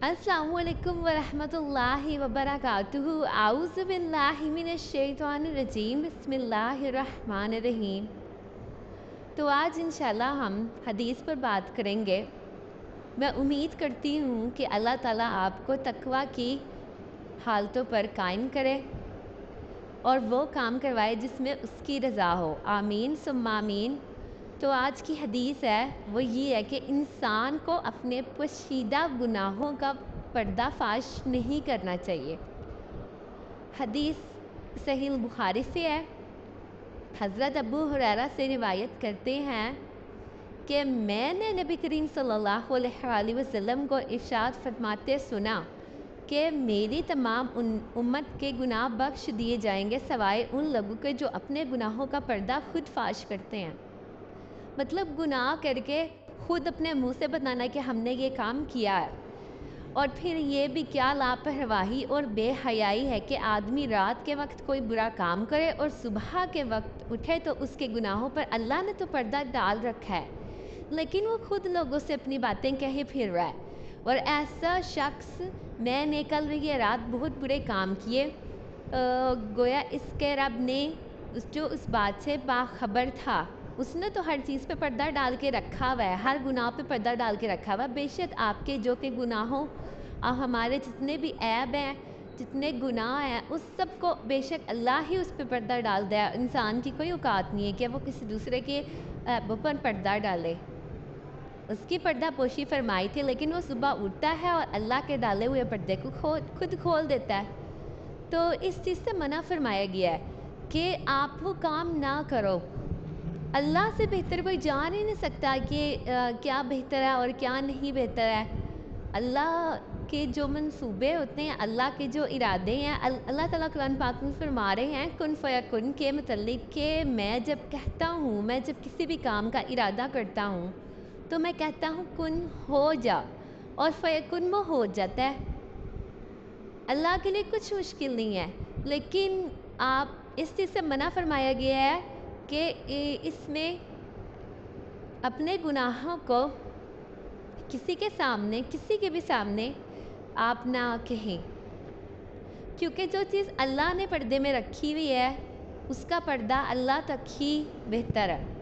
अस्सलामु अलैकुम वरहमतुल्लाहि वबरकातुहू। आऊज़ु बिल्लाहि मिनश्शैतानिर्रजीम। बिस्मिल्लाहिर्रहमानिर्रहीम। तो आज इंशाल्लाह हम हदीस पर बात करेंगे। मैं उम्मीद करती हूँ कि अल्लाह ताला आपको तकवा की हालतों पर कायम करे और वो काम करवाए जिसमें उसकी रज़ा हो। आमीन सुम्मा आमीन। तो आज की हदीस है वो ये है कि इंसान को अपने पोशीदा गुनाहों का पर्दाफाश नहीं करना चाहिए। हदीस सहीह बुखारी से है। हज़रत अबू हुरैरा से रिवायत करते हैं कि मैंने नबी करीम सल्लल्लाहु अलैहि वसल्लम को इरशाद फरमाते सुना कि मेरी तमाम उम्मत के गुनाह बख्श दिए जाएंगे सिवाय उन लोगों के जो अपने गुनाहों का पर्दा खुद फाश करते हैं। मतलब गुनाह करके खुद अपने मुंह से बताना कि हमने ये काम किया है। और फिर ये भी क्या लापरवाही और बेहयाई है कि आदमी रात के वक्त कोई बुरा काम करे और सुबह के वक्त उठे तो उसके गुनाहों पर अल्लाह ने तो पर्दा डाल रखा है, लेकिन वो खुद लोगों से अपनी बातें कहे फिर रहा है। और ऐसा शख्स, मैंने कल ये रात बहुत बुरे काम किए, गोया इसके रब ने जो उस बात से बाखबर था, उसने तो हर चीज़ पे पर्दा डाल के रखा हुआ है, हर गुनाह पे पर्दा डाल के रखा हुआ है। बेशक आपके जो के गुनाहों हमारे जितने भी ऐब हैं, जितने गुनाह हैं, उस सब को बेशक अल्लाह ही उस पर पर्दा डाल दे। इंसान की कोई औकात नहीं है कि वो किसी दूसरे के ऐबों पर पर्दा डाले। उसकी पर्दा पोशी फरमाई थी, लेकिन वो सुबह उठता है और अल्लाह के डाले हुए पर्दे को खुद खोल देता है। तो इस चीज़ से मना फरमाया गया है कि आप वो काम ना करो। अल्लाह से बेहतर कोई जान ही नहीं सकता कि क्या बेहतर है और क्या नहीं बेहतर है। अल्लाह के जो मंसूबे होते हैं, अल्लाह के जो इरादे हैं, अल्लाह ताला कुरान पाक में फरमा रहे हैं कुन फयकुन के मतलब कि मैं जब कहता हूँ, मैं जब किसी भी काम का इरादा करता हूँ तो मैं कहता हूँ कुन हो जा, और फयकुन वो हो जाता है। अल्लाह के लिए कुछ मुश्किल नहीं है। लेकिन आप इस चीज़ से मना फरमाया गया है कि इसमें अपने गुनाहों को किसी के सामने, किसी के भी सामने आप ना कहें, क्योंकि जो चीज़ अल्लाह ने पर्दे में रखी हुई है उसका पर्दा अल्लाह तक ही बेहतर है।